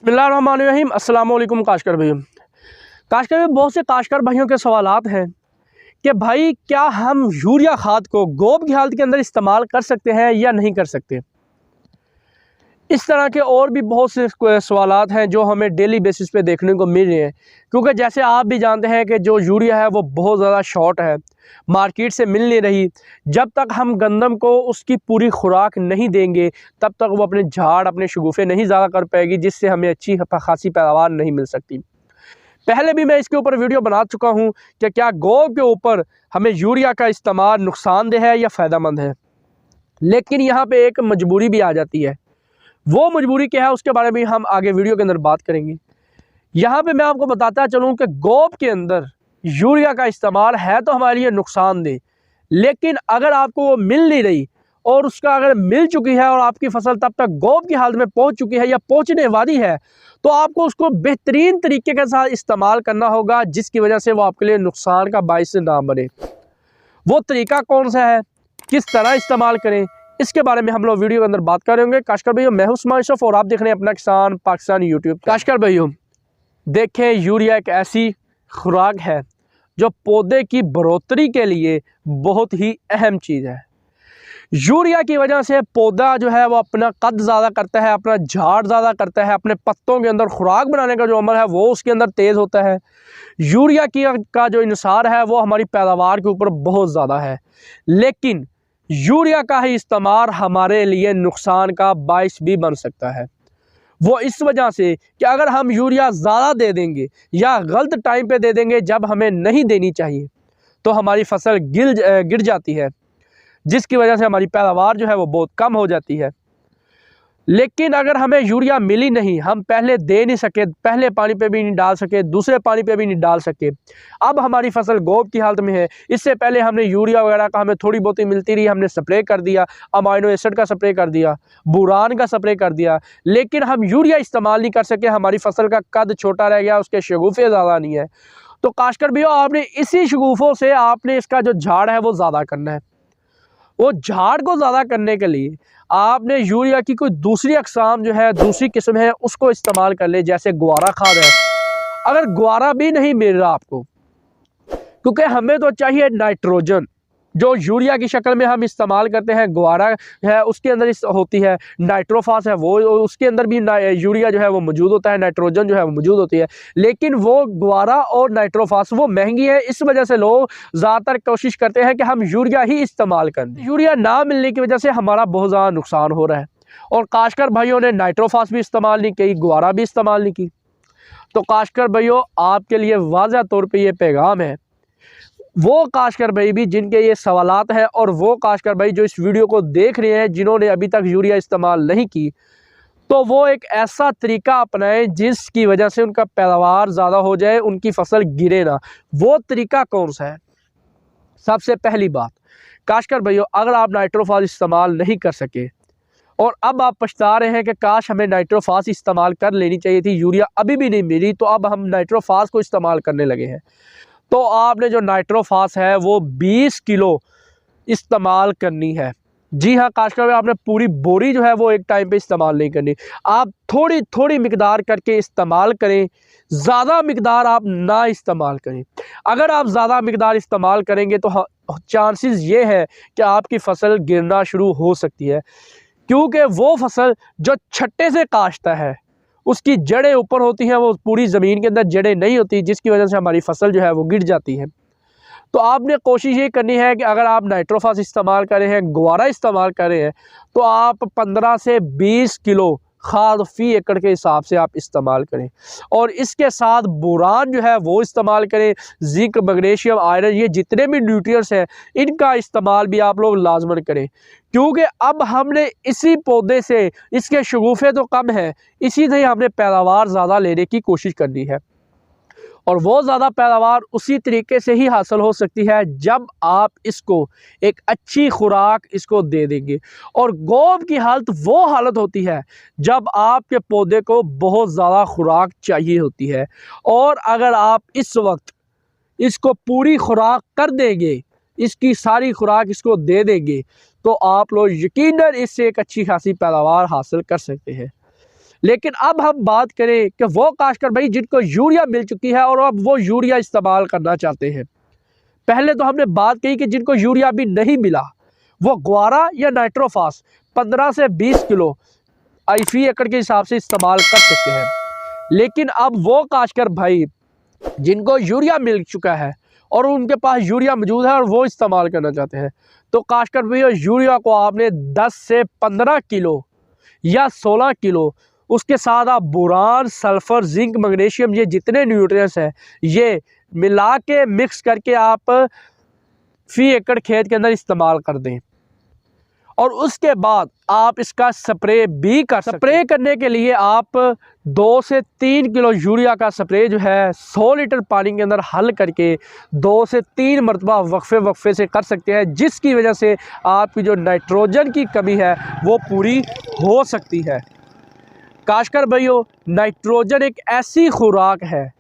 बिस्मिल्लाहिर्रहमानिर्रहीम। अस्सलाम वालेकुम काश्तकार भाइयों। काश्तकार में बहुत से काश्तकार भाइयों के सवालात हैं कि भाई क्या हम यूरिया खाद को गोब की हालत के अंदर इस्तेमाल कर सकते हैं या नहीं कर सकते। इस तरह के और भी बहुत से सवालात हैं जो हमें डेली बेसिस पे देखने को मिल रहे हैं, क्योंकि जैसे आप भी जानते हैं कि जो यूरिया है वो बहुत ज़्यादा शॉर्ट है, मार्केट से मिल नहीं रही। जब तक हम गंदम को उसकी पूरी खुराक नहीं देंगे तब तक वो अपने झाड़ अपने शगुफ़े नहीं ज़्यादा कर पाएगी, जिससे हमें अच्छी खासी पैदावार नहीं मिल सकती। पहले भी मैं इसके ऊपर वीडियो बना चुका हूँ कि क्या गोब के ऊपर हमें यूरिया का इस्तेमाल नुकसानदेह है या फ़ायदेमंद है। लेकिन यहाँ पे एक मजबूरी भी आ जाती है। वो मजबूरी क्या है उसके बारे में हम आगे वीडियो के अंदर बात करेंगे। यहाँ पे मैं आपको बताता चलूँ कि गोब के अंदर यूरिया का इस्तेमाल है तो हमारे लिए नुकसानदेह, लेकिन अगर आपको वो मिल नहीं रही और उसका अगर मिल चुकी है और आपकी फसल तब तक गोब की हालत में पहुँच चुकी है या पहुँचने वाली है, तो आपको उसको बेहतरीन तरीके के साथ इस्तेमाल करना होगा, जिसकी वजह से वो आपके लिए नुकसान का बाइस ना बने। वो तरीका कौन सा है, किस तरह इस्तेमाल करें, इसके बारे में हम लोग वीडियो के अंदर बात करेंगे। काश्तकार भाइयों, मैं हूं उस्मान अशरफ और आप देख रहे हैं अपना किसान पाकिस्तान यूट्यूब। काश्तकार भाइयों देखें, यूरिया एक ऐसी खुराक है जो पौधे की बढ़ोतरी के लिए बहुत ही अहम चीज़ है। यूरिया की वजह से पौधा जो है वो अपना कद ज़्यादा करता है, अपना झाड़ ज़्यादा करता है, अपने पत्तों के अंदर खुराक बनाने का जो अमल है वो उसके अंदर तेज़ होता है। यूरिया का जो इन्सार है वो हमारी पैदावार के ऊपर बहुत ज़्यादा है, लेकिन यूरिया का ही इस्तेमाल हमारे लिए नुकसान का बाइस भी बन सकता है। वो इस वजह से कि अगर हम यूरिया ज़्यादा दे देंगे या गलत टाइम पे दे देंगे जब हमें नहीं देनी चाहिए, तो हमारी फसल गिर जाती है, जिसकी वजह से हमारी पैदावार जो है वो बहुत कम हो जाती है। लेकिन अगर हमें यूरिया मिली नहीं, हम पहले दे नहीं सके, पहले पानी पे भी नहीं डाल सके, दूसरे पानी पे भी नहीं डाल सके, अब हमारी फसल गोब की हालत में है। इससे पहले हमने यूरिया वगैरह का हमें थोड़ी बहुत ही मिलती रही, हमने स्प्रे कर दिया, अमाइनो एसिड का स्प्रे कर दिया, बोरान का स्प्रे कर दिया, लेकिन हम यूरिया इस्तेमाल नहीं कर सके। हमारी फसल का कद छोटा रह गया, उसके शगुफ़े ज़्यादा नहीं है। तो काश्तकार भैया, आपने इसी शगुफ़ों से आपने इसका जो झाड़ है वो ज़्यादा करना है। वो झाड़ को ज़्यादा करने के लिए आपने यूरिया की कोई दूसरी अक़साम जो है, दूसरी किस्म है, उसको इस्तेमाल कर ले। जैसे ग्वारा खाद है, अगर ग्वारा भी नहीं मिल रहा आपको, क्योंकि हमें तो चाहिए नाइट्रोजन, जो यूरिया की शक्ल में हम इस्तेमाल करते हैं। ग्वारा है उसके अंदर होती है, नाइट्रोफास है वो उसके अंदर भी यूरिया जो है वो मौजूद होता है, नाइट्रोजन जो है वो मौजूद होती है। लेकिन वो ग्वारा और नाइट्रोफास वो महंगी है, इस वजह से लोग ज़्यादातर कोशिश करते हैं कि हम यूरिया ही इस्तेमाल करें। यूरिया ना मिलने की वजह से हमारा बहुत ज़्यादा नुकसान हो रहा है, और काश्तकार भाइयों ने नाइट्रोफास भी इस्तेमाल नहीं की, ग्वारा भी इस्तेमाल नहीं की। तो काश्तकार भाइयों, आपके लिए वाज़ह तौर पर यह पैगाम है, वो काश्तकार भाई भी जिनके ये सवालात हैं और वो काश्तकार भाई जो इस वीडियो को देख रहे हैं जिन्होंने अभी तक यूरिया इस्तेमाल नहीं की, तो वो एक ऐसा तरीका अपनाएं जिसकी वजह से उनका पैदावार ज़्यादा हो जाए, उनकी फसल गिरे ना। वो तरीका कौन सा है? सबसे पहली बात काश्तकार भाइयों, अगर आप नाइट्रोफास इस्तेमाल नहीं कर सके और अब आप पछता रहे हैं कि काश हमें नाइट्रोफास इस्तेमाल कर लेनी चाहिए थी, यूरिया अभी भी नहीं मिली, तो अब हम नाइट्रोफास को इस्तेमाल करने लगे हैं, तो आपने जो नाइट्रोफास है वो 20 किलो इस्तेमाल करनी है। जी हाँ काश्तकार भाई, आपने पूरी बोरी जो है वो एक टाइम पे इस्तेमाल नहीं करनी, आप थोड़ी थोड़ी मिकदार करके इस्तेमाल करें, ज़्यादा मिकदार आप ना इस्तेमाल करें। अगर आप ज़्यादा मिकदार इस्तेमाल करेंगे तो चांसेस ये है कि आपकी फसल गिरना शुरू हो सकती है, क्योंकि वो फसल जो छट्टे से काश्ता है उसकी जड़ें ऊपर होती हैं, वो पूरी ज़मीन के अंदर जड़ें नहीं होती, जिसकी वजह से हमारी फसल जो है वो गिर जाती है। तो आपने कोशिश ये करनी है कि अगर आप नाइट्रोफास इस्तेमाल कर रहे हैं, ग्वारा इस्तेमाल कर रहे हैं, तो आप 15 से 20 किलो खाद फ़ी एकड़ के हिसाब से आप इस्तेमाल करें, और इसके साथ बोरान जो है वो इस्तेमाल करें। जिंक, मैग्नीशियम, आयरन, ये जितने भी न्यूट्रिएंट्स हैं इनका इस्तेमाल भी आप लोग लाजमन करें, क्योंकि अब हमने इसी पौधे से, इसके शगुफ़े तो कम है, इसी से हमने पैदावार ज़्यादा लेने की कोशिश करनी है, और वो ज़्यादा पैदावार उसी तरीके से ही हासिल हो सकती है जब आप इसको एक अच्छी खुराक इसको दे देंगे। और गोब की हालत वो हालत होती है जब आपके पौधे को बहुत ज़्यादा खुराक चाहिए होती है, और अगर आप इस वक्त इसको पूरी खुराक कर देंगे, इसकी सारी खुराक इसको दे देंगे, तो आप लोग यकीनन इससे एक अच्छी खासी पैदावार हासिल कर सकते हैं। लेकिन अब हम बात करें कि वो काश्तकार भाई जिनको यूरिया मिल चुकी है और अब वो यूरिया इस्तेमाल करना चाहते हैं। पहले तो हमने बात की कि जिनको यूरिया भी नहीं मिला वो ग्वारा या नाइट्रोफास 15 से 20 किलो फी एकड़ के हिसाब से इस्तेमाल कर सकते हैं। लेकिन अब वो काश्तकार भाई जिनको यूरिया मिल चुका है और उनके पास यूरिया मौजूद है और वो इस्तेमाल करना चाहते हैं, तो काश्तकार भाई यूरिया को आपने 10 से 15 किलो या 16 किलो, उसके साथ आप बोरान, सल्फर, जिंक, मैग्नीशियम, ये जितने न्यूट्रिएंट्स हैं ये मिला के मिक्स करके आप फी एकड़ खेत के अंदर इस्तेमाल कर दें। और उसके बाद आप इसका स्प्रे भी कर सकते हैं। स्प्रे करने के लिए आप 2 से 3 किलो यूरिया का स्प्रे जो है 100 लीटर पानी के अंदर हल करके 2 से 3 मरतबा वक्फे से कर सकते हैं, जिसकी वजह से आपकी जो नाइट्रोजन की कमी है वो पूरी हो सकती है। काश्तकार भाइयों, नाइट्रोजन एक ऐसी खुराक है,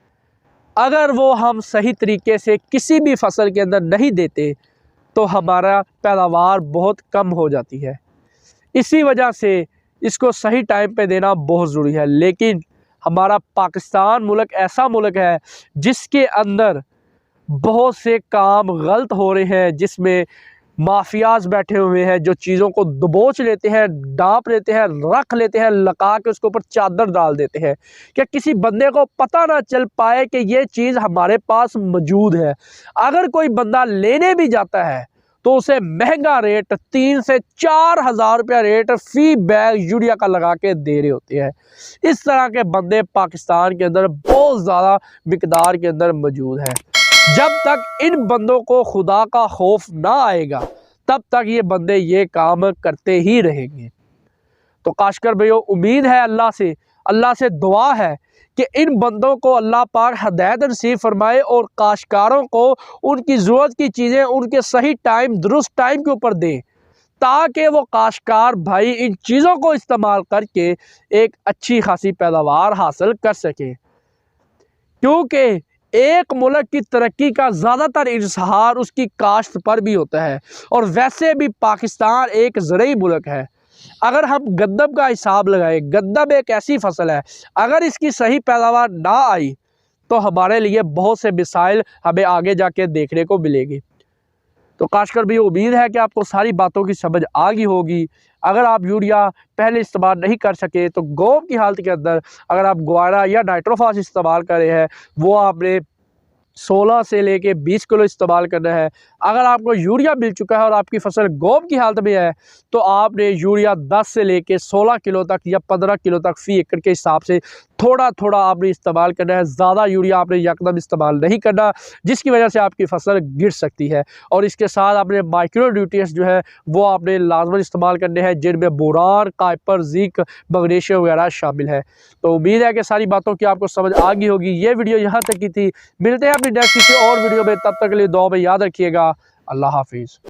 अगर वो हम सही तरीके से किसी भी फसल के अंदर नहीं देते तो हमारा पैदावार बहुत कम हो जाती है। इसी वजह से इसको सही टाइम पे देना बहुत ज़रूरी है। लेकिन हमारा पाकिस्तान मुल्क ऐसा मुल्क है जिसके अंदर बहुत से काम गलत हो रहे हैं, जिसमें माफियाज बैठे हुए हैं जो चीज़ों को दबोच लेते हैं, डांप लेते हैं, रख लेते हैं, लगा के उसके ऊपर चादर डाल देते हैं कि किसी बंदे को पता ना चल पाए कि ये चीज़ हमारे पास मौजूद है। अगर कोई बंदा लेने भी जाता है तो उसे महंगा रेट 3 से 4 हज़ार रुपया रेट फी बैग यूरिया का लगा के दे रहे होते हैं। इस तरह के बंदे पाकिस्तान के अंदर बहुत ज़्यादा मिकदार के अंदर मौजूद हैं। जब तक इन बंदों को खुदा का खौफ ना आएगा तब तक ये बंदे ये काम करते ही रहेंगे। तो काश्तकार भाइयों, उम्मीद है अल्लाह से दुआ है कि इन बंदों को अल्लाह पाक हिदायत नसीब फरमाए और काश्तकारों को उनकी ज़रूरत की चीज़ें उनके सही टाइम, दुरुस्त टाइम के ऊपर दें, ताकि वो काश्तकार भाई इन चीज़ों को इस्तेमाल करके एक अच्छी खासी पैदावार हासिल कर सकें। क्योंकि एक मुल्क की तरक्की का ज़्यादातर इजहार उसकी काश्त पर भी होता है, और वैसे भी पाकिस्तान एक ज़रूरी मुल्क है। अगर हम गंदम का हिसाब लगाएं, गंदम एक ऐसी फसल है, अगर इसकी सही पैदावार ना आई तो हमारे लिए बहुत से मिसाइल हमें आगे जाके देखने को मिलेगी। तो काश्तकार भी उम्मीद है कि आपको सारी बातों की समझ आ गई होगी। अगर आप यूरिया पहले इस्तेमाल नहीं कर सके तो गोब की हालत के अंदर अगर आप ग्वारा या नाइट्रोफास इस्तेमाल कर रहे हैं, वो आपने 16 से लेके 20 किलो इस्तेमाल करना है। अगर आपको यूरिया मिल चुका है और आपकी फसल गोब की हालत में है तो आपने यूरिया 10 से लेके 16 किलो तक या 15 किलो तक फी एकड़ के हिसाब से थोड़ा थोड़ा आपने इस्तेमाल करना है। ज़्यादा यूरिया आपने यकदम इस्तेमाल नहीं करना, जिसकी वजह से आपकी फसल गिर सकती है। और इसके साथ आपने माइक्रो न्यूट्रिएंट्स जो है वो आपने लाजमन इस्तेमाल करने हैं, जिनमें बोरान, काइपर, जिंक, मैग्नीशियम वगैरह शामिल है। तो उम्मीद है कि सारी बातों की आपको समझ आ गई होगी। ये वीडियो यहाँ तक की थी। मिलते हैं अपनी नेक्स्ट किसी और वीडियो में, तब तक के लिए दुआ में याद रखिएगा। अल्लाह हाफिज़।